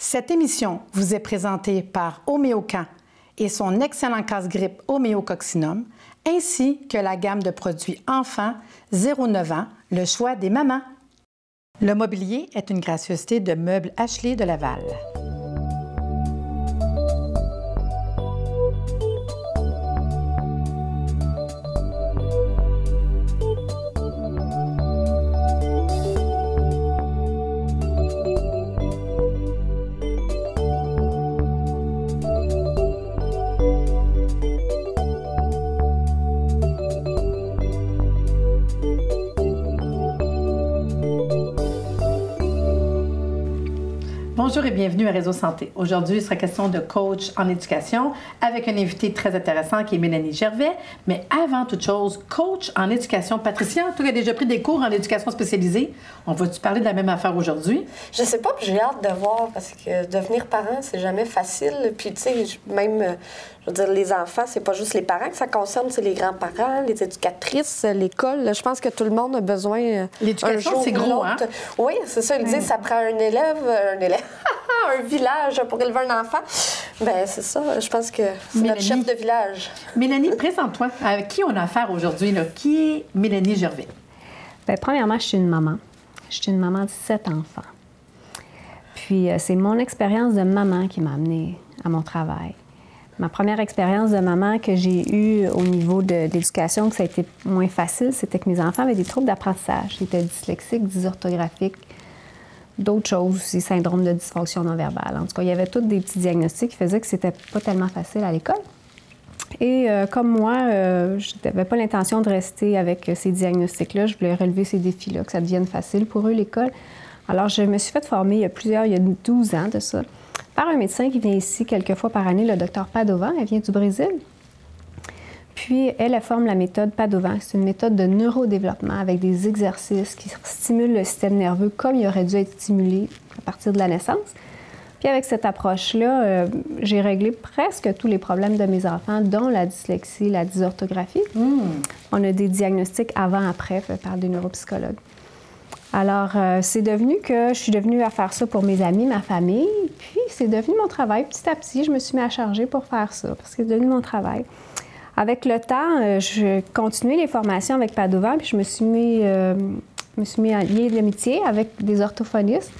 Cette émission vous est présentée par Homéocan et son excellent casse-grippe Homéococcinum, ainsi que la gamme de produits enfants 0-9 ans, le choix des mamans. Le mobilier est une gracieuseté de Meubles Ashley de Laval. Bonjour et bienvenue à Réseau Santé. Aujourd'hui, il sera question de coach en éducation avec un invité très intéressant qui est Mélanie Gervais. Mais avant toute chose, coach en éducation. Patricia, tu as déjà pris des cours en éducation spécialisée. On va-tu parler de la même affaire aujourd'hui? Je sais pas, puis j'ai hâte de voir parce que devenir parent, c'est jamais facile. Puis, tu sais, même, je veux dire, les enfants, c'est pas juste les parents que ça concerne, c'est les grands-parents, les éducatrices, l'école. Je pense que tout le monde a besoin. L'éducation, c'est gros, hein? Oui, c'est ça. Ils disent ça prend un élève, un village pour élever un enfant. Bien, c'est ça. Je pense que c'est notre chef de village. Mélanie, présente-toi. Avec qui on a affaire aujourd'hui, là? Qui est Mélanie Gervais? Bien, premièrement, je suis une maman. Je suis une maman de 7 enfants. Puis, c'est mon expérience de maman qui m'a amenée à mon travail. Ma première expérience de maman que j'ai eue au niveau de l'éducation, que ça a été moins facile, c'était que mes enfants avaient des troubles d'apprentissage. Ils étaient dyslexiques, dysorthographiques, d'autres choses aussi, syndrome de dysfonction non verbale. En tout cas, il y avait tous des petits diagnostics qui faisaient que c'était pas tellement facile à l'école. Et comme moi, je n'avais pas l'intention de rester avec ces diagnostics-là. Je voulais relever ces défis-là, que ça devienne facile pour eux, l'école. Alors, je me suis fait former il y a 12 ans de ça, par un médecin qui vient ici quelques fois par année, le docteur Padovan. Elle vient du Brésil. Puis, elle forme la méthode Padovan. C'est une méthode de neurodéveloppement avec des exercices qui stimulent le système nerveux comme il aurait dû être stimulé à partir de la naissance. Puis, avec cette approche-là, j'ai réglé presque tous les problèmes de mes enfants, dont la dyslexie, la dysorthographie. On a des diagnostics avant-après faits par des neuropsychologues. Alors, c'est devenu que je suis devenue à faire ça pour mes amis, ma famille. Puis, c'est devenu mon travail. Petit à petit, je me suis mis à charger pour faire ça, parce que c'est devenu mon travail. Avec le temps, je continuais les formations avec Padovan, puis je me suis mis à lier l'amitié avec des orthophonistes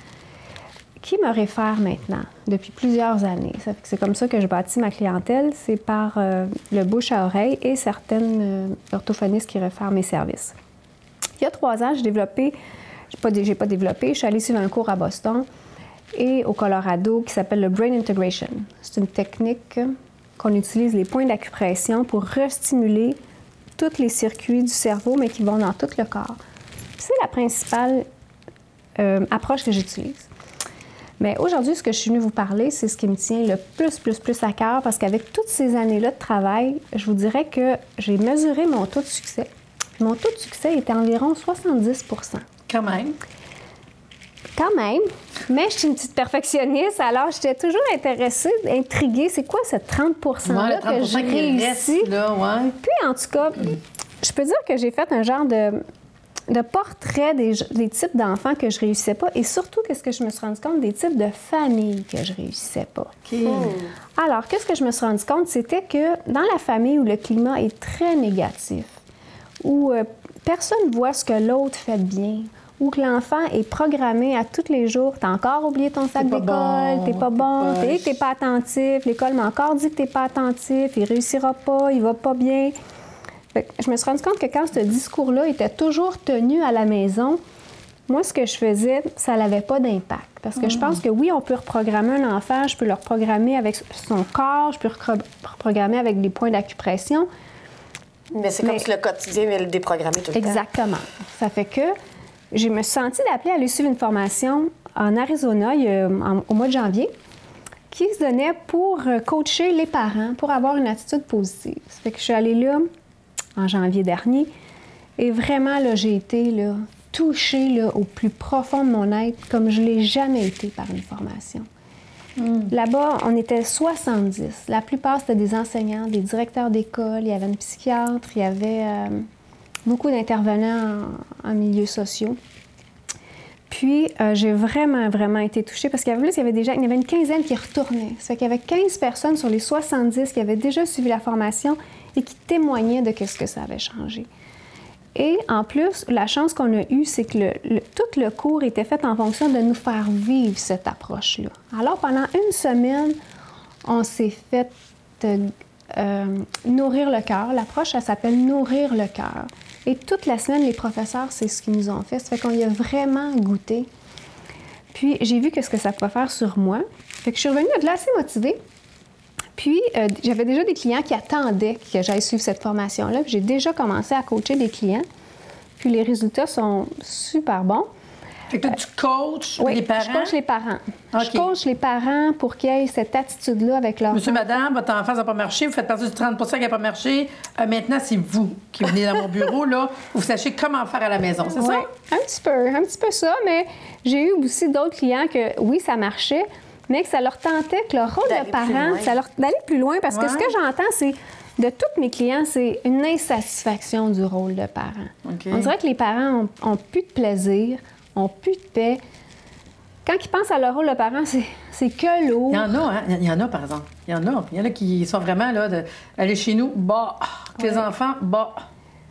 qui me réfèrent maintenant, depuis plusieurs années. Ça fait que c'est comme ça que je bâtis ma clientèle, c'est par le bouche à oreille et certaines orthophonistes qui réfèrent mes services. Il y a 3 ans, j'ai pas développé, je suis allée suivre un cours à Boston et au Colorado qui s'appelle le Brain Integration. C'est une technique qu'on utilise les points d'acupression pour restimuler tous les circuits du cerveau, mais qui vont dans tout le corps. C'est la principale approche que j'utilise. Mais aujourd'hui, ce que je suis venue vous parler, c'est ce qui me tient le plus à cœur, parce qu'avec toutes ces années-là de travail, je vous dirais que j'ai mesuré mon taux de succès. Mon taux de succès était environ 70 %. Quand même. Quand même, mais je suis une petite perfectionniste, alors j'étais toujours intéressée, intriguée. C'est quoi ce 30 %-là que j'ai réussi? Ouais. Puis, en tout cas, je peux dire que j'ai fait un genre de portrait des types d'enfants que je réussissais pas, et surtout, qu'est-ce que je me suis rendu compte, des types de familles que je réussissais pas. Okay. Alors, qu'est-ce que je me suis rendu compte? C'était que dans la famille où le climat est très négatif, où personne ne voit ce que l'autre fait bien, où que l'enfant est programmé à tous les jours. T'as encore oublié ton sac d'école, t'es pas bon, t'es pas attentif, l'école m'a encore dit que t'es pas attentif, il réussira pas, il va pas bien. Fait que je me suis rendu compte que quand ce discours-là était toujours tenu à la maison, moi, ce que je faisais, ça n'avait pas d'impact. Parce que je pense que oui, on peut reprogrammer un enfant, je peux le reprogrammer avec son corps, je peux le reprogrammer avec des points d'acupression. Mais c'est comme si le quotidien est déprogrammé tout le temps. Exactement. Ça fait que je me suis sentie d'appeler à aller suivre une formation en Arizona au mois de janvier qui se donnait pour coacher les parents, pour avoir une attitude positive. Ça fait que je suis allée là en janvier dernier et vraiment, là, j'ai été touchée là, au plus profond de mon être comme je ne l'ai jamais été par une formation. Là-bas, on était 70. La plupart, c'était des enseignants, des directeurs d'école, il y avait une psychiatre, il y avait beaucoup d'intervenants en milieux sociaux. Puis, j'ai vraiment, vraiment été touchée parce qu'il y avait une quinzaine qui retournaient. Ça fait qu'il y avait 15 personnes sur les 70 qui avaient déjà suivi la formation et qui témoignaient de ce que ça avait changé. Et en plus, la chance qu'on a eue, c'est que tout le cours était fait en fonction de nous faire vivre cette approche-là. Alors, pendant une semaine, on s'est fait nourrir le cœur. L'approche, elle s'appelle « Nourrir le cœur ». Et toute la semaine, les professeurs, c'est ce qu'ils nous ont fait. Ça fait qu'on y a vraiment goûté. Puis, j'ai vu ce que ça pouvait faire sur moi. Fait que je suis revenue de là assez motivée. Puis, j'avais déjà des clients qui attendaient que j'aille suivre cette formation-là. Puis, j'ai déjà commencé à coacher des clients. Puis, les résultats sont super bons. Fait que tu coaches oui, les parents? je coach les parents. Okay. Je coach les parents pour qu'ils aient cette attitude-là avec leur Monsieur, madame, votre enfant n'a pas marché, vous faites partie du 30 qui n'a pas marché. Maintenant, c'est vous qui venez dans mon bureau, là, vous sachez comment faire à la maison, c'est ça? Un petit peu ça, mais j'ai eu aussi d'autres clients que, oui, ça marchait, mais que ça leur tentait, que leur rôle de parent, d'aller plus loin, parce que ce que j'entends, c'est, de tous mes clients, c'est une insatisfaction du rôle de parent. Okay. On dirait que les parents ont plus de plaisir, ont plus de paix. Quand ils pensent à leur rôle de parent, c'est que lourd. Il y en a, hein? Il y en a, par exemple. Il y en a qui sont vraiment là, aller chez nous, les enfants,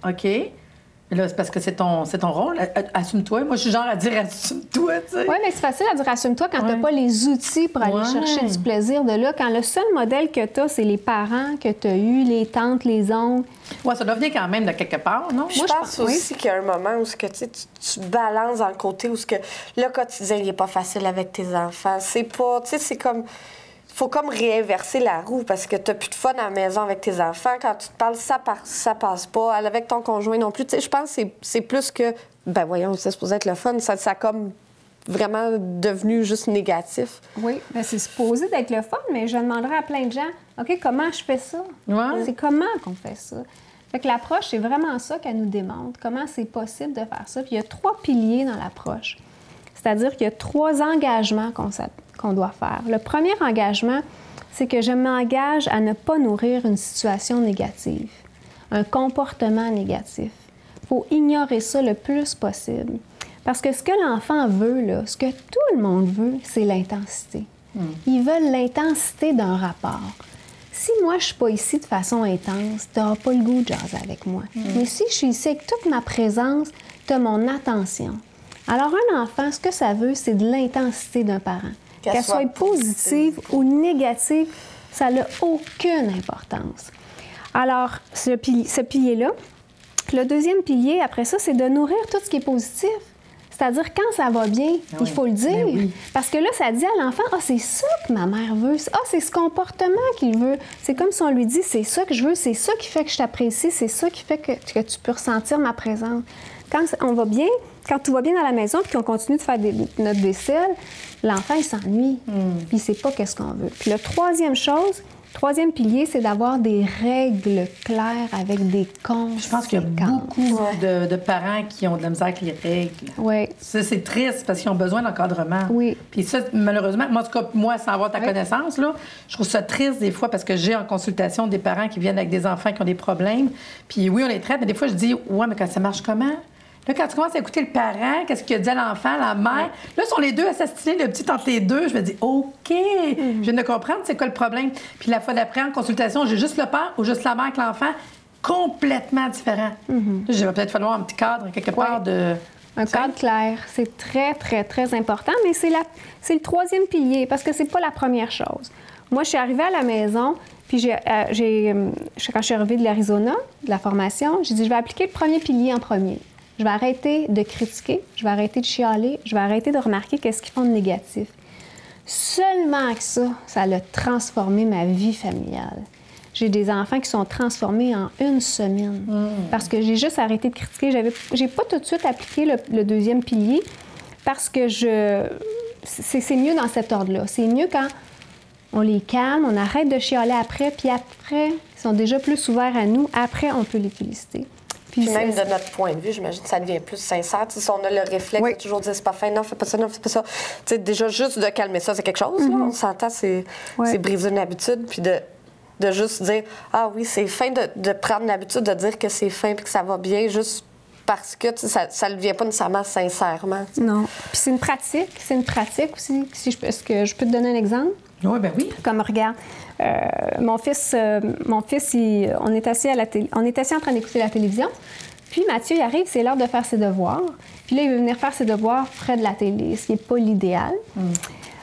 OK. Mais là, c'est parce que c'est ton rôle. Assume-toi. Moi, je suis genre à dire assume-toi, tu sais. Oui, mais c'est facile à dire assume-toi quand tu n'as pas les outils pour aller chercher du plaisir de là. Quand le seul modèle que tu as, c'est les parents que tu as eus, les tantes, les oncles. Oui, ça doit venir quand même de quelque part, non? Je pense aussi qu'il y a un moment où tu balances dans le côté où le quotidien n'est pas facile avec tes enfants. C'est pas, tu sais, c'est comme... faut comme réinverser la roue parce que tu n'as plus de fun à la maison avec tes enfants. Quand tu te parles, ça passe pas. Avec ton conjoint non plus. Tu sais, je pense que c'est plus que, ben voyons, c'est supposé être le fun. Ça a comme vraiment devenu juste négatif. Oui, bien, c'est supposé d'être le fun, mais je demanderais à plein de gens, OK, comment je fais ça? Ouais. C'est comment qu'on fait ça? Fait que l'approche, c'est vraiment ça qu'elle nous démontre, comment c'est possible de faire ça. Puis il y a 3 piliers dans l'approche. C'est-à-dire qu'il y a 3 engagements qu'on doit faire. Le premier engagement, c'est que je m'engage à ne pas nourrir une situation négative, un comportement négatif. Il faut ignorer ça le plus possible. Parce que ce que l'enfant veut, là, ce que tout le monde veut, c'est l'intensité. Ils veulent l'intensité d'un rapport. Si moi, je ne suis pas ici de façon intense, tu n'auras pas le goût de jaser avec moi. Mais si je suis ici avec toute ma présence, tu as mon attention. Alors, un enfant, ce que ça veut, c'est de l'intensité d'un parent. Qu'elle soit positive ou négative, ça n'a aucune importance. Alors, ce pilier-là. Le deuxième pilier, après ça, c'est de nourrir tout ce qui est positif. C'est-à-dire, quand ça va bien, il faut le dire. Oui. Parce que là, ça dit à l'enfant, « Ah, c'est ça que ma mère veut. Ah, c'est ce comportement qu'il veut. » C'est comme si on lui dit, « C'est ça que je veux. C'est ça qui fait que je t'apprécie. C'est ça qui fait que tu peux ressentir ma présence. » Quand on va bien, quand tout va bien dans la maison puis qu'on continue de faire notre vaisselle, l'enfant, il s'ennuie. Puis il ne sait pas qu'est-ce qu'on veut. Puis la troisième pilier, c'est d'avoir des règles claires avec des conséquences. Je pense qu'il y a beaucoup de parents qui ont de la misère avec les règles. Oui. Ça, c'est triste parce qu'ils ont besoin d'encadrement. Oui. Puis ça, malheureusement, moi, en tout cas, moi, sans avoir ta connaissance, là, je trouve ça triste des fois parce que j'ai en consultation des parents qui viennent avec des enfants qui ont des problèmes. Puis oui, on les traite, mais des fois, je dis, ouais, mais quand ça marche comment? Là, quand tu commences à écouter le parent, qu'est-ce qu'il a dit à l'enfant, la mère, là, sont les deux assassinés, le petit entre les deux. Je me dis, OK, je viens de comprendre c'est quoi le problème. Puis la fois d'après, en consultation, j'ai juste le père ou juste la mère avec l'enfant, complètement différent. Là, je vais peut-être falloir un petit cadre, quelque part de... Un cadre clair. C'est très, très, très important, mais c'est le troisième pilier, parce que c'est pas la première chose. Moi, je suis arrivée à la maison, puis quand je suis arrivée de l'Arizona, de la formation, j'ai dit, je vais appliquer le premier pilier en premier. Je vais arrêter de critiquer, je vais arrêter de chialer, je vais arrêter de remarquer qu'est-ce qu'ils font de négatif. Seulement que ça a transformé ma vie familiale. J'ai des enfants qui sont transformés en une semaine parce que j'ai juste arrêté de critiquer. J'ai pas tout de suite appliqué le deuxième pilier parce que c'est mieux dans cet ordre-là. C'est mieux quand on les calme, on arrête de chialer après, puis après, ils sont déjà plus ouverts à nous. Après, on peut les féliciter. Puis même de notre point de vue, j'imagine que ça devient plus sincère. Si on a le réflexe de toujours dire c'est pas fin, non, fais pas ça, non, fais pas ça. T'sais, déjà, juste de calmer ça, c'est quelque chose. Là. On s'entend, c'est briser une habitude. Puis de juste dire, ah oui, c'est fin de prendre l'habitude de dire que c'est fin puis que ça va bien, juste parce que ça ne le vient pas nécessairement sincèrement. Non. Puis c'est une pratique aussi. Est-ce que je peux te donner un exemple? Oui, bien oui. Comme regarde, mon fils, on est assis en train d'écouter la télévision. Puis Mathieu, il arrive, c'est l'heure de faire ses devoirs. Puis là, il veut venir faire ses devoirs près de la télé, ce qui n'est pas l'idéal.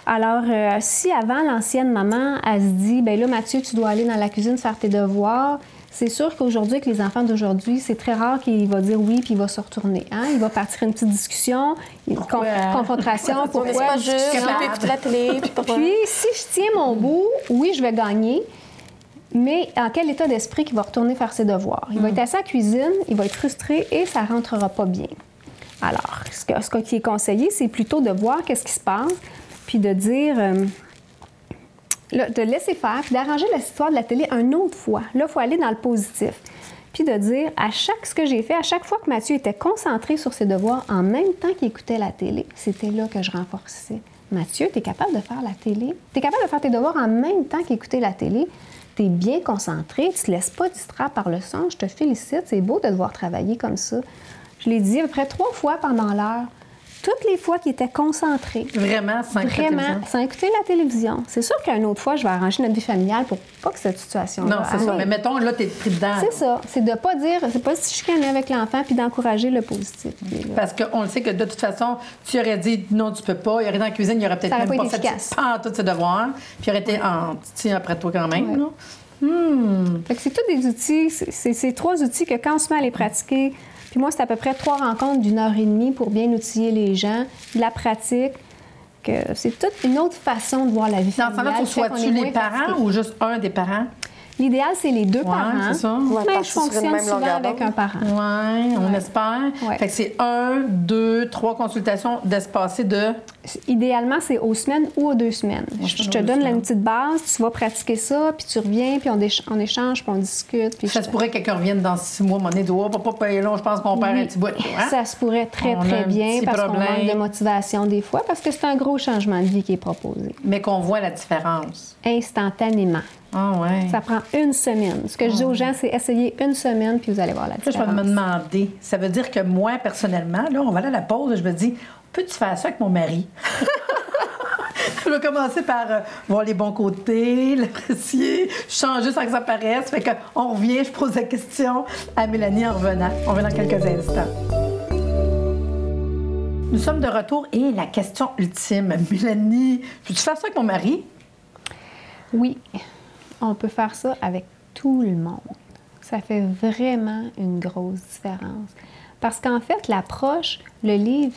Alors, si avant, l'ancienne maman, elle se dit, bien là, Mathieu, tu dois aller dans la cuisine faire tes devoirs, c'est sûr qu'aujourd'hui, avec les enfants d'aujourd'hui, c'est très rare qu'il va dire oui puis il va se retourner. Hein? Il va partir une petite discussion, une confrontation. Pourquoi? C'est pas juste, il peut écouter la télé. Puis, si je tiens mon bout, oui, je vais gagner. Mais en quel état d'esprit qu'il va retourner faire ses devoirs? Il va être assis à la cuisine, il va être frustré et ça ne rentrera pas bien. Alors, ce qui est conseillé, c'est plutôt de voir qu'est-ce qui se passe, puis de dire, de laisser faire, puis d'arranger l'histoire de la télé une autre fois. Là, il faut aller dans le positif. Puis de dire, ce que j'ai fait, à chaque fois que Mathieu était concentré sur ses devoirs en même temps qu'il écoutait la télé, c'était là que je renforçais. Mathieu, tu es capable de faire la télé? Tu es capable de faire tes devoirs en même temps qu'écouter la télé? Tu es bien concentré, tu ne te laisses pas distraire par le son. Je te félicite, c'est beau de devoir travailler comme ça. Je l'ai dit à peu près 3 fois pendant l'heure. Toutes les fois qu'il était concentré. Vraiment, sans écouter la télévision. C'est sûr qu'une autre fois, je vais arranger notre vie familiale pour pas que cette situation-là. Non, c'est ça. Mais mettons, là, t'es pris dedans. C'est ça. C'est de pas dire, c'est pas si chicaner avec l'enfant puis d'encourager le positif. Parce qu'on le sait que de toute façon, tu aurais dit non, tu peux pas. Il aurait dans la cuisine, il aurait peut-être même pas fait tous ses devoirs. Puis il aurait été après toi quand même. Ouais. Fait que c'est tous des outils. C'est ces 3 outils que quand on se met à les pratiquer. Puis moi, c'est à peu près 3 rencontres d'1h30 pour bien outiller les gens, de la pratique, que c'est toute une autre façon de voir la vie familiale. Dans ce temps-là, sois-tu les parents ou juste un des parents? L'idéal, c'est les 2 parents. C'est ça. Mais je fonctionne souvent avec un parent. Oui, on espère. Ouais. Fait que c'est 1, 2, 3 consultations d'espacées de... Idéalement, c'est aux semaines ou aux 2 semaines. Je te donne une petite base, tu vas pratiquer ça, puis tu reviens, puis on échange, puis on discute. Puis ça se pourrait que quelqu'un revienne dans 6 mois, mon nez de papa paye long, je pense qu'on perd un petit bout. Hein? Ça se pourrait très bien parce qu'on manque de motivation des fois, parce que c'est un gros changement de vie qui est proposé. Mais qu'on voit la différence. Instantanément. Ah ouais. Ça prend 1 semaine. Ce que je dis aux gens, c'est essayer 1 semaine, puis vous allez voir la différence. Là, je vais me demander, ça veut dire que moi, personnellement, là, on va aller à la pause, je me dis, peux-tu faire ça avec mon mari? Je vais commencer par voir les bons côtés, l'apprécier, changer sans que ça paraisse. Fait qu'on revient, je pose la question à Mélanie en revenant. On revient dans quelques instants. Nous sommes de retour et la question ultime, Mélanie, peux-tu faire ça avec mon mari? Oui. On peut faire ça avec tout le monde. Ça fait vraiment une grosse différence. Parce qu'en fait, l'approche, le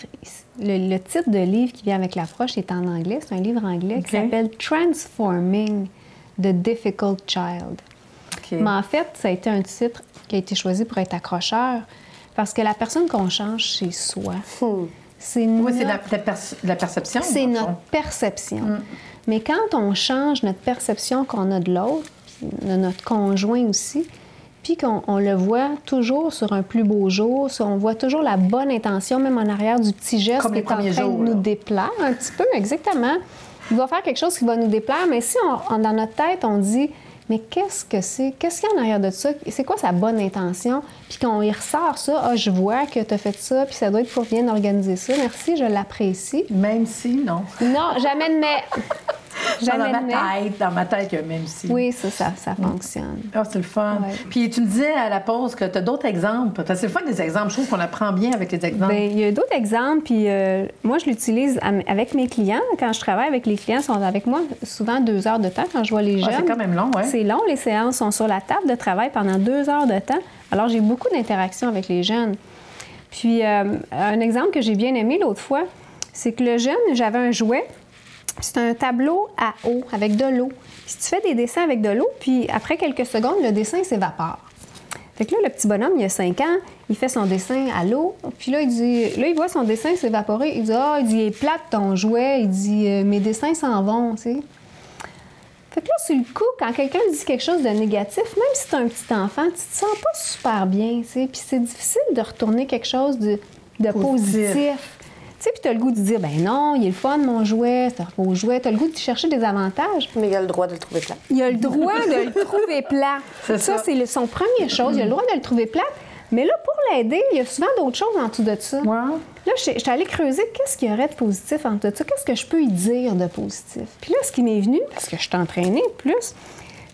titre de livre qui vient avec l'approche est en anglais. C'est un livre anglais qui s'appelle « Transforming the Difficult Child ». Mais en fait, ça a été un titre qui a été choisi pour être accrocheur parce que la personne qu'on change, c'est soi. C'est la perception. C'est notre perception. Mais quand on change notre perception qu'on a de l'autre, de notre conjoint aussi, puis qu'on le voit toujours sur un plus beau jour, on voit toujours la bonne intention, même en arrière du petit geste qui est en train de nous déplaire un petit peu, exactement. Il va faire quelque chose qui va nous déplaire, mais si dans notre tête, on dit « Mais qu'est-ce que c'est? Qu'est-ce qu'il y a en arrière de ça? C'est quoi sa bonne intention? » Puis qu'on y ressort ça, « Ah, je vois que tu as fait ça, puis ça doit être pour bien organiser ça. Merci, je l'apprécie. » Même si, non. Non, jamais de mais. Dans ma tête, même si. Oui, ça fonctionne. Ah, c'est le fun. Ouais. Puis tu me disais à la pause que tu as d'autres exemples. C'est le fun des exemples. Je trouve qu'on apprend bien avec les exemples. Bien, il y a d'autres exemples. Puis moi, je l'utilise avec mes clients. Quand je travaille avec les clients, ils sont avec moi souvent 2 heures de temps quand je vois les jeunes. C'est quand même long, oui. C'est long. Les séances sont sur la table de travail pendant 2 heures de temps. Alors, j'ai beaucoup d'interactions avec les jeunes. Puis, un exemple que j'ai bien aimé l'autre fois, c'est que le jeune, j'avais un jouet. C'est un tableau à eau, avec de l'eau. Si tu fais des dessins avec de l'eau, puis après quelques secondes, le dessin s'évapore. Fait que là, le petit bonhomme, il a 5 ans, il fait son dessin à l'eau, puis là, il voit son dessin s'évaporer. Il dit « Ah, il est plate ton jouet. » Il dit « Mes dessins s'en vont, tu sais. » Fait que là, sur le coup, quand quelqu'un dit quelque chose de négatif, même si tu es un petit enfant, tu te sens pas super bien, tu sais. Puis c'est difficile de retourner quelque chose de positif. Tu sais, puis tu as le goût de dire, ben non, il est le fun, mon jouet, c'est un beau jouet. Tu as le goût de chercher des avantages. Mais il a le droit de le trouver plat. Il a le droit de le trouver plat. Ça, c'est son première chose. Il a le droit de le trouver plat. Mais là, pour l'aider, il y a souvent d'autres choses en dessous de ça. Ouais. Là, je suis allée creuser qu'est-ce qu'il y aurait de positif en dessous de ça, qu'est-ce que je peux y dire de positif. Puis là, ce qui m'est venu, parce que je suis entraînée plus,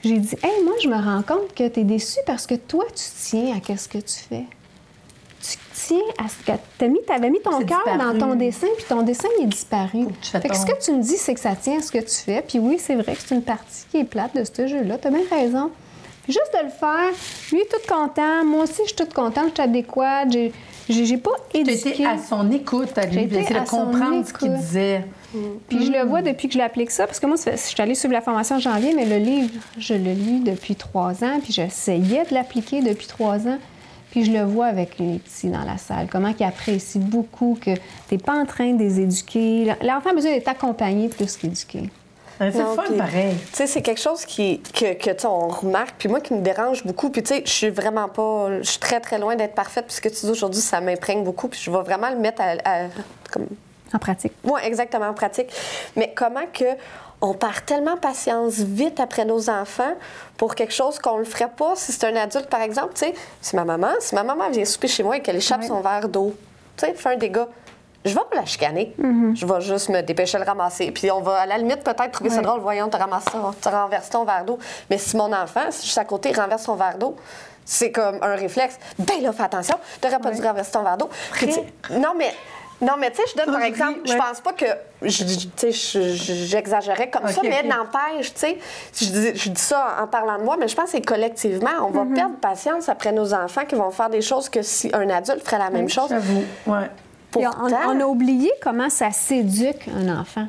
j'ai dit, hey, moi, je me rends compte que tu es déçue parce que toi, tu tiens à ce que tu fais. Tu tiens à ce que tu avais mis ton cœur dans ton dessin, puis ton dessin il est disparu. Fait que ce que tu me dis, c'est que ça tient à ce que tu fais. Puis oui, c'est vrai que c'est une partie qui est plate de ce jeu-là. Tu as bien raison. Puis juste de le faire, lui est tout content, moi aussi je suis toute contente, je suis adéquate, j'ai pas éduqué. Tu étais à son écoute, j'ai essayé de comprendre ce qu'il disait. Puis je le vois depuis que je l'applique ça, parce que moi, je suis allée suivre la formation en janvier, mais le livre, je le lis depuis 3 ans, puis j'essayais de l'appliquer depuis 3 ans. Puis je le vois avec les petits dans la salle, comment ils apprécient beaucoup que tu n'es pas en train de les éduquer. L'enfant a besoin d'être accompagné plus qu'éduqué. C'est fun, pareil. Tu sais, c'est quelque chose que on remarque, puis moi, qui me dérange beaucoup. Puis tu sais, je suis vraiment pas... Je suis très, très loin d'être parfaite, puis ce que tu dis aujourd'hui, ça m'imprègne beaucoup, puis je vais vraiment le mettre en pratique. Oui, exactement, en pratique. Mais comment que on perd tellement patience vite après nos enfants pour quelque chose qu'on ne le ferait pas si c'est un adulte, par exemple. Tu sais, si ma maman vient souper chez moi et qu'elle échappe son verre d'eau, tu sais, fait un dégât, je vais pas la chicaner. Je vais juste me dépêcher de le ramasser. Puis on va, à la limite, peut-être trouver ça drôle. Voyons, tu renverses ton verre d'eau. Mais si mon enfant, si juste à côté, il renverse son verre d'eau, c'est comme un réflexe. Ben là, fais attention, tu n'aurais pas dû renverser ton verre d'eau. Non, mais tu sais, je donne par exemple, je pense pas que, j'exagérais comme ça, mais n'empêche, tu sais, je dis ça en parlant de moi, mais je pense que c'est collectivement, on va perdre patience après nos enfants qui vont faire des choses que si un adulte ferait la même chose. J'avoue, ouais. Pourtant, on a oublié comment ça s'éduque un enfant.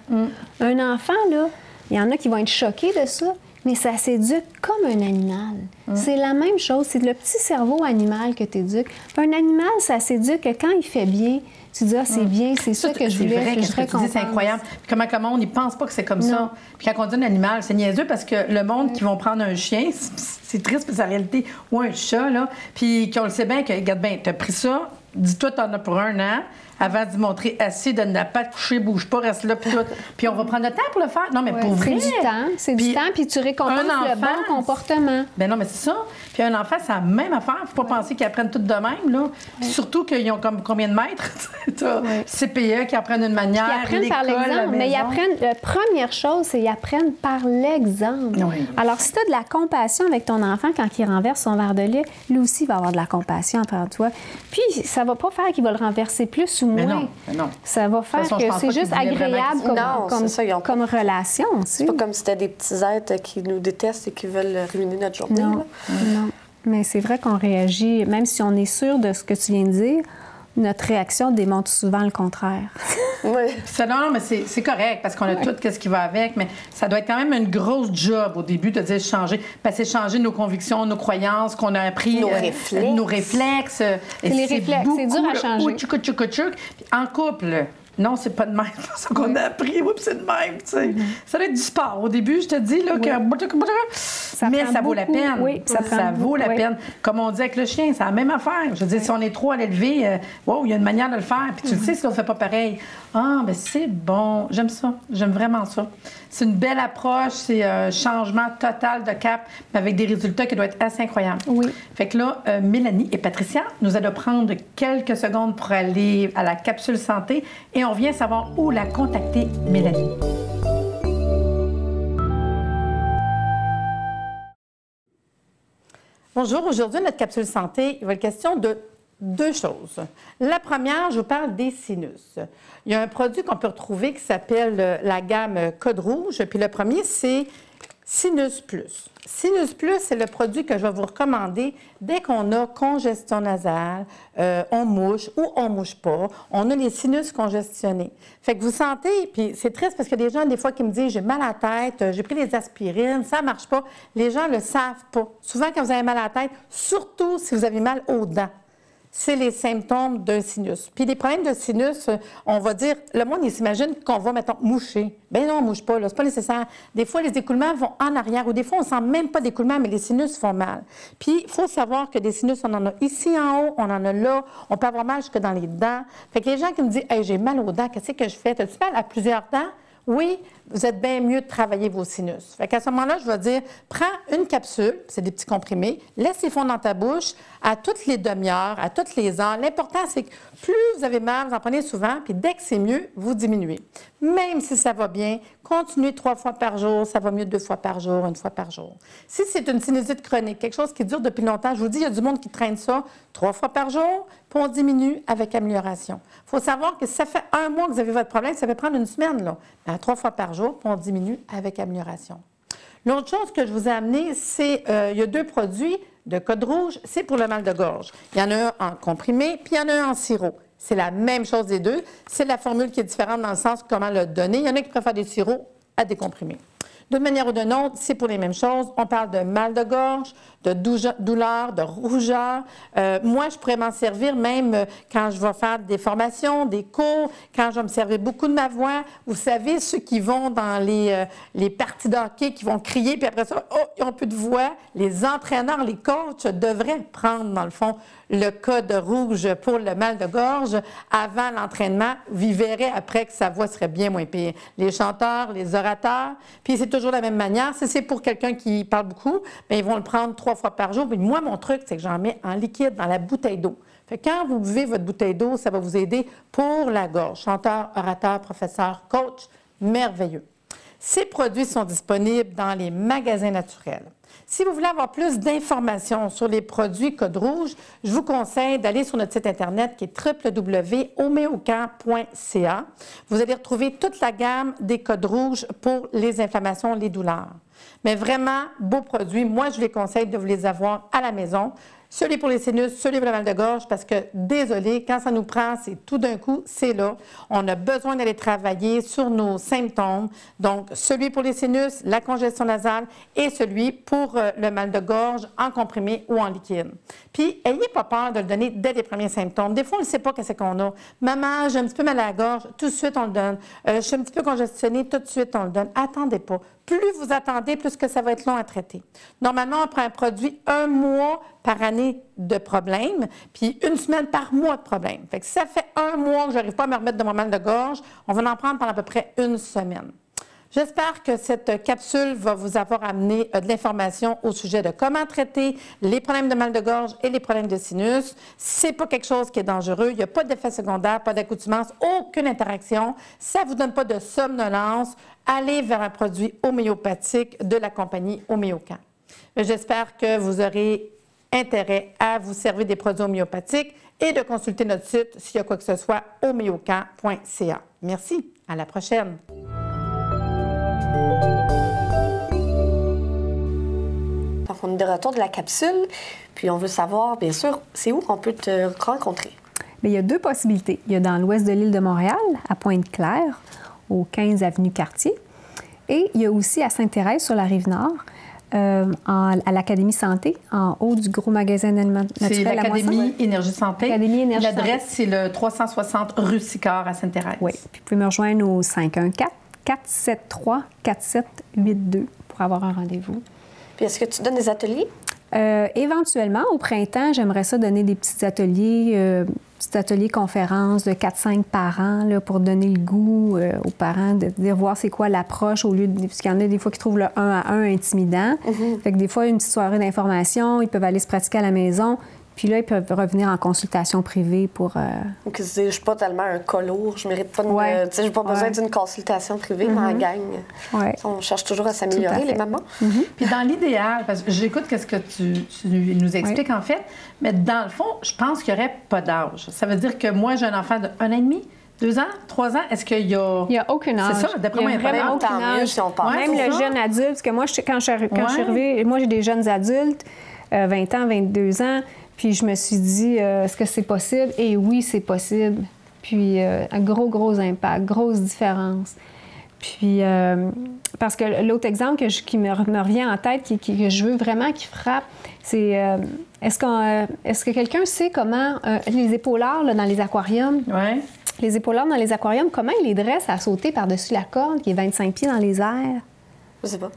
Un enfant, là, il y en a qui vont être choqués de ça, mais ça s'éduque comme un animal. C'est la même chose, c'est le petit cerveau animal que tu éduques. Un animal, ça s'éduque quand il fait bien. Tu dis, ah, c'est bien, c'est ça que je voulais, vrai, que je serais contente. C'est incroyable. Puis comment on n'y pense pas que c'est comme ça. Puis quand on dit un animal, c'est niaiseux parce que le monde qui vont prendre un chien, c'est triste, mais c'est la réalité, ou un chat, là, puis qu'on le sait bien que, regarde bien, t'as pris ça, dis-toi, t'en as pour 1 an, avant d'y montrer assez, donne la patte, coucher, bouge pas, reste là, puis tout. Puis on va prendre le temps pour le faire. Non, mais pour vrai. C'est du temps, puis tu récompenses le bon comportement. Ben non, mais c'est ça. Puis un enfant, c'est la même affaire. Faut pas penser qu'ils apprennent tout de même, là. Puis surtout qu'ils ont comme combien de mètres? CPE, qui apprennent une manière, ils apprennent par l'exemple, mais ils apprennent... La première chose, c'est qu'ils apprennent par l'exemple. Oui. Alors, si tu as de la compassion avec ton enfant quand il renverse son verre de lait, lui aussi va avoir de la compassion envers toi. Puis, ça va pas faire qu'il va le renverser plus ou moins. Mais non. Ça va faire que c'est juste agréable comme relation. C'est pas comme si c'était des petits êtres qui nous détestent et qui veulent ruiner notre journée. Non. Mais c'est vrai qu'on réagit, même si on est sûr de ce que tu viens de dire, notre réaction démontre souvent le contraire. Oui. Non, mais c'est correct parce qu'on a tout ce qui va avec, mais ça doit être quand même une grosse job au début de dire changer. Parce que c'est changer nos convictions, nos croyances qu'on a appris. Nos réflexes. Les réflexes, c'est dur à changer. Puis en couple, non, c'est pas de même. C'est ça qu'on a appris. Oups, c'est de même, tu sais. Ça doit être du sport. Au début, je te dis là, que... Mais ça vaut la peine. Oui, ça vaut la peine. Comme on dit avec le chien, c'est la même affaire. Je veux dire, si on est 3 à l'élever, il y a une manière de le faire. Puis tu le sais si on ne fait pas pareil. Ah, ben c'est bon. J'aime ça. J'aime vraiment ça. C'est une belle approche. C'est un changement total de cap, mais avec des résultats qui doivent être assez incroyables. Oui. Fait que là, Mélanie et Patricia, nous allons prendre quelques secondes pour aller à la capsule santé et on vient savoir où la contacter, Mélanie. Bonjour, aujourd'hui, notre capsule santé, il va être question de 2 choses. La première, je vous parle des sinus. Il y a un produit qu'on peut retrouver qui s'appelle la gamme Code Rouge, puis le premier, c'est Sinus Plus. Sinus Plus, c'est le produit que je vais vous recommander dès qu'on a congestion nasale, on mouche ou on mouche pas, on a les sinus congestionnés. Fait que vous sentez, puis c'est triste parce que des gens, des fois, qui me disent « j'ai mal à la tête, j'ai pris les aspirines, ça marche pas », les gens le savent pas. Souvent, quand vous avez mal à la tête, surtout si vous avez mal aux dents, c'est les symptômes d'un sinus. Puis les problèmes de sinus, on va dire, le monde, il s'imagine qu'on va, mettons, moucher. Ben non, on ne mouche pas, là, c'est pas nécessaire. Des fois, les écoulements vont en arrière, ou des fois, on ne sent même pas d'écoulement, mais les sinus font mal. Puis, il faut savoir que des sinus, on en a ici en haut, on en a là, on peut avoir mal jusque dans les dents. Fait que les gens qui me disent, hey, j'ai mal aux dents, qu'est-ce que je fais? As-tu mal à plusieurs dents? oui, vous êtes bien mieux de travailler vos sinus. Fait qu'à ce moment-là, je vais dire, prends une capsule, c'est des petits comprimés, laisse-les fondre dans ta bouche à toutes les demi-heures, à toutes les heures. L'important, c'est que plus vous avez mal, vous en prenez souvent, puis dès que c'est mieux, vous diminuez. Même si ça va bien, continuez 3 fois par jour, ça va mieux 2 fois par jour, 1 fois par jour. Si c'est une sinusite chronique, quelque chose qui dure depuis longtemps, je vous dis, il y a du monde qui traîne ça 3 fois par jour, puis on diminue avec amélioration. Il faut savoir que si ça fait 1 mois que vous avez votre problème, ça peut prendre 1 semaine, là. Mais à 3 fois par jour, puis on diminue avec amélioration. L'autre chose que je vous ai amené, c'est, il y a 2 produits de code rouge, c'est pour le mal de gorge. Il y en a un en comprimé, puis il y en a un en sirop. C'est la même chose des deux. C'est la formule qui est différente dans le sens comment le donner. Il y en a qui préfèrent des sirops à des comprimés. D'une manière ou d'une autre, c'est pour les mêmes choses. On parle de mal de gorge, de douleur, de rougeur. Moi, je pourrais m'en servir même quand je vais faire des formations, des cours, quand je vais me servir beaucoup de ma voix. Vous savez, ceux qui vont dans les parties de hockey, qui vont crier, puis après ça, oh, ils n'ont plus de voix. Les entraîneurs, les coachs devraient prendre, dans le fond, le code rouge pour le mal de gorge avant l'entraînement. Vous verrez après que sa voix serait bien moins pire. Les chanteurs, les orateurs, puis c'est toujours de la même manière. Si c'est pour quelqu'un qui parle beaucoup, bien, ils vont le prendre 3 fois par jour. Puis moi, mon truc, c'est que j'en mets en liquide dans la bouteille d'eau. Fait que quand vous buvez votre bouteille d'eau, ça va vous aider pour la gorge. Chanteur, orateur, professeur, coach, merveilleux. Ces produits sont disponibles dans les magasins naturels. Si vous voulez avoir plus d'informations sur les produits Code Rouge, je vous conseille d'aller sur notre site Internet qui est www.homeocan.ca. Vous allez retrouver toute la gamme des Codes Rouges pour les inflammations, les douleurs. Mais vraiment, beaux produits. Moi, je les conseille de vous les avoir à la maison. Celui pour les sinus, celui pour le mal de gorge, parce que, désolé, quand ça nous prend, c'est tout d'un coup, c'est là. On a besoin d'aller travailler sur nos symptômes. Donc, celui pour les sinus, la congestion nasale et celui pour le mal de gorge en comprimé ou en liquide. Puis, ayez pas peur de le donner dès les premiers symptômes. Des fois, on ne sait pas qu'est-ce qu'on a. Maman, j'ai un petit peu mal à la gorge, tout de suite, on le donne. Je suis un petit peu congestionnée, tout de suite, on le donne. Attendez pas. Plus vous attendez, plus que ça va être long à traiter. Normalement, on prend un produit 1 mois par année de problème, puis 1 semaine par mois de problème. Fait que si ça fait 1 mois que je n'arrive pas à me remettre de mon mal de gorge, on va en prendre pendant à peu près 1 semaine. J'espère que cette capsule va vous avoir amené de l'information au sujet de comment traiter les problèmes de mal de gorge et les problèmes de sinus. C'est pas quelque chose qui est dangereux. Il n'y a pas d'effet secondaire, pas d'accoutumance, aucune interaction. Ça ne vous donne pas de somnolence. Allez vers un produit homéopathique de la compagnie Homéocan. J'espère que vous aurez intérêt à vous servir des produits homéopathiques et de consulter notre site s'il y a quoi que ce soit, homeocan.ca. Merci. À la prochaine. Donc, on est de retour de la capsule, puis on veut savoir, bien sûr, c'est où qu'on peut te rencontrer? Bien, il y a 2 possibilités. Il y a dans l'ouest de l'île de Montréal, à Pointe-Claire, au 15 avenue Cartier. Et il y a aussi à Sainte-Thérèse, sur la Rive-Nord, à l'Académie Santé, en haut du gros magasin d'aliments naturels. C'est l'Académie Énergie Santé. L'adresse, c'est le 360 rue Sicard à Sainte-Thérèse. Oui. Puis vous pouvez me rejoindre au 514-473-4782 pour avoir un rendez-vous. Puis est-ce que tu donnes des ateliers? Éventuellement, au printemps, j'aimerais ça donner des petits ateliers conférences de 4-5 par an là, pour donner le goût aux parents de dire voir c'est quoi l'approche au lieu de... Parce qu'il y en a des fois qui trouvent le 1-à-1 intimidant. Fait que des fois, une petite soirée d'information, ils peuvent aller se pratiquer à la maison. Puis là, ils peuvent revenir en consultation privée pour... Donc, je ne suis pas tellement un cas lourd, je ne mérite pas de... Je n'ai pas besoin d'une consultation privée, mais en gang. On cherche toujours à s'améliorer, les mamans. Puis dans l'idéal, parce que j'écoute ce que tu nous expliques en fait, mais dans le fond, je pense qu'il n'y aurait pas d'âge. Ça veut dire que moi, j'ai un enfant de 1 an et demi, 2 ans, 3 ans, est-ce qu'il y a... Il n'y a aucun âge. C'est ça, d'après moi, il n'y a vraiment aucun âge. Si on parle. Même le jeune adulte, parce que moi, quand je suis arrivée, moi, j'ai des jeunes adultes, 20 ans, 22 ans, puis je me suis dit, est-ce que c'est possible? Et oui, c'est possible. Puis un gros impact, grosse différence. Puis, parce que l'autre exemple qui me revient en tête, que je veux vraiment qu'il frappe, c'est est-ce que quelqu'un sait comment les épaulards là, dans les aquariums, les épaulards dans les aquariums, comment ils les dressent à sauter par-dessus la corde qui est 25 pieds dans les airs? Je sais pas.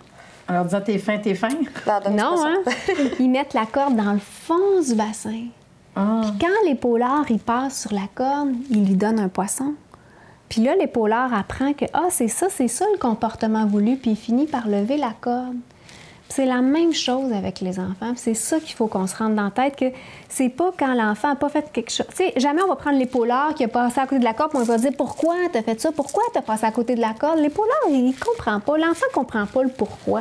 Alors, disant t'es fin. Non, hein? Ils mettent la corde dans le fond du bassin. Puis quand l'épaulard, il passe sur la corde, il lui donne un poisson. Puis là, l'épauleur apprend que, c'est ça le comportement voulu, puis il finit par lever la corde. C'est la même chose avec les enfants. C'est ça qu'il faut qu'on se rende dans la tête, que c'est pas quand l'enfant n'a pas fait quelque chose. Tu sais, jamais on va prendre l'épauleur qui a passé à côté de la corde, puis on va dire pourquoi tu as fait ça, pourquoi tu as passé à côté de la corde. L'épauleur, il comprend pas. L'enfant comprend pas le pourquoi.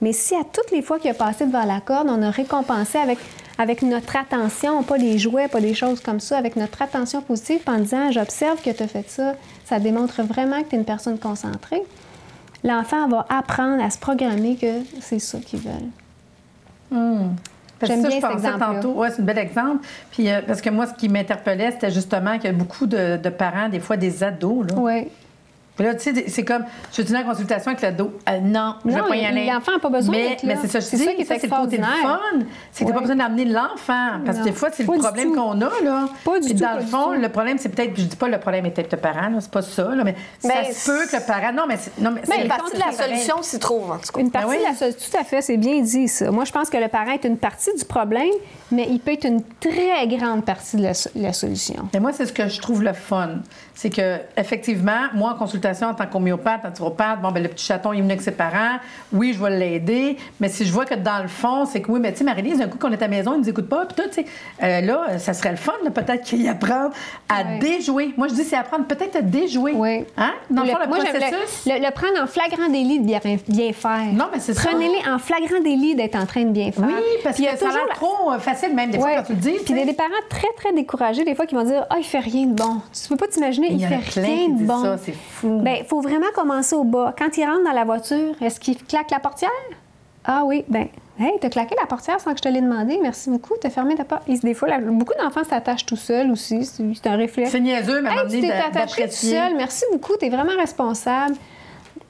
Mais si à toutes les fois qu'il a passé devant la corde, on a récompensé avec notre attention, pas des jouets, pas des choses comme ça, avec notre attention positive, en disant j'observe que tu as fait ça, ça démontre vraiment que tu es une personne concentrée. L'enfant va apprendre à se programmer que c'est ça qu'ils veulent. J'aime bien cet exemple-là. Oui, c'est un bel exemple. Puis, parce que moi, ce qui m'interpellait, c'était justement qu'il y a beaucoup de parents, des fois des ados. Oui. Puis là, tu sais, c'est comme, je suis en consultation avec l'ado. Non, je ne vais pas y aller. L'enfant n'a pas besoin d'être là. Mais c'est ça, je dis, ça qui est extraordinaire. C'est le côté fun. C'est que tu n'as pas besoin d'amener l'enfant. Parce que des fois, c'est le problème qu'on a, là. Pas du tout. Dans le fond, le problème, c'est peut-être, je dis pas le problème est peut-être le parent, là, c'est pas ça, là, mais ça se peut que le parent. Non, mais c'est une partie de la solution s'y trouve, en tout cas. Une partie de la solution, tout à fait, c'est bien dit, ça. Moi, je pense que le parent est une partie du problème, mais il peut être une très grande partie de la solution. Mais moi, c'est ce que je trouve le fun. C'est que, effectivement, moi, en consultation, en tant qu'homéopathe, naturopathe, le petit chaton, il est venu avec ses parents. Oui, je vais l'aider. Mais si je vois que dans le fond, c'est que oui, mais tu sais, Marie-Lise, d'un coup qu'on est à la maison, il ne nous écoute pas. Puis tout, tu sais, là, ça serait le fun, là, peut-être qu'il apprend à déjouer. Moi, je dis, c'est apprendre peut-être à déjouer. Oui. Hein? Dans le fond, moi, processus. Le prendre en flagrant délit de bien faire. Non, mais c'est ça. Prenez-les en flagrant délit d'être en train de bien faire. Oui, parce que ça a l'air trop facile, même des fois, quand tu le dis. Puis il y a des parents très, très découragés, des fois, qui vont dire il fait rien de bon. Tu peux pas t'imaginer, il fait rien de bon. Ça, c'est fou. Bien, il faut vraiment commencer au bas. Quand il rentre dans la voiture, est-ce qu'il claque la portière? Ah oui, bien, hey, t'as claqué la portière sans que je te l'ai demandé. Merci beaucoup, t'as fermé ta porte. Des fois, beaucoup d'enfants s'attachent tout seuls aussi. C'est un réflexe. C'est niaiseux, mais tu t'es attaché tout seul. Merci beaucoup, t'es vraiment responsable.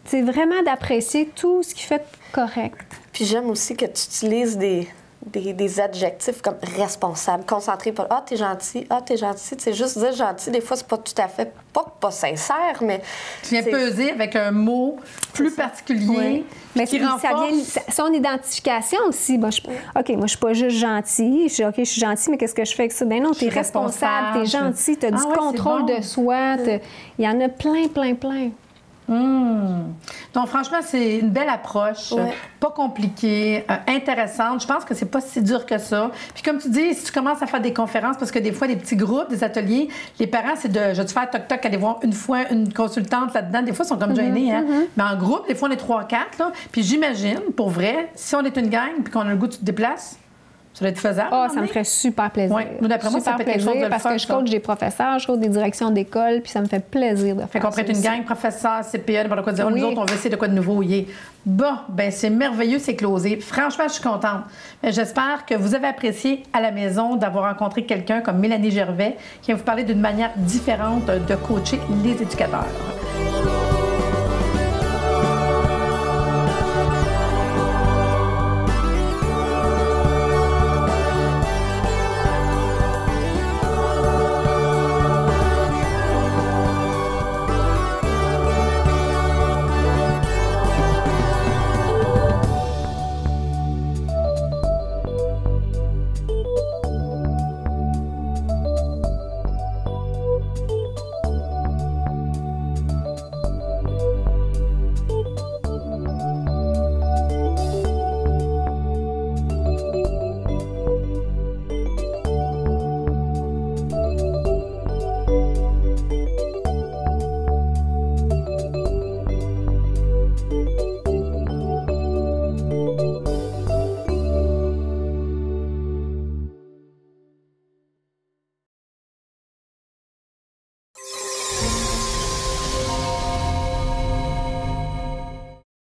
C'est vraiment d'apprécier tout ce qui fait correct. Puis j'aime aussi que tu utilises des adjectifs comme responsable, concentré pour t'es gentil, t'es gentil. C'est juste dire gentil, des fois, c'est pas tout à fait, pas sincère, mais. Tu viens peser avec un mot plus particulier. Oui. Mais qui renforce... ça vient son identification aussi. Bon, OK, moi, je suis pas juste gentille. Je suis gentille, mais qu'est-ce que je fais avec ça? Ben non, t'es responsable, t'es gentil, t'as du contrôle de soi. Il y en a plein, plein, plein. Donc, franchement, c'est une belle approche, pas compliquée, intéressante. Je pense que c'est pas si dur que ça. Puis comme tu dis, si tu commences à faire des conférences, parce que des fois, des petits groupes, des ateliers, les parents, c'est de, je vais te faire toc-toc, aller voir une fois une consultante là-dedans. Des fois, ils sont comme gênés, hein? Mais en groupe, des fois, on est 3-4, là. Puis j'imagine, pour vrai, si on est une gang puis qu'on a le goût, tu te déplaces, ça doit être faisable. Ça me ferait super plaisir. Oui, nous, d'après moi, ça fait quelque chose de le parce fun, que je coach des professeurs, je coach des directions d'école, puis ça me fait plaisir de faire ça. Fait qu'on prête une gang, professeur, CPE, n'importe quoi dire. Nous autres, on veut essayer de quoi de nouveau. Bon, ben c'est merveilleux, c'est closé. Franchement, je suis contente. J'espère que vous avez apprécié à la maison d'avoir rencontré quelqu'un comme Mélanie Gervais qui va vous parler d'une manière différente de coacher les éducateurs.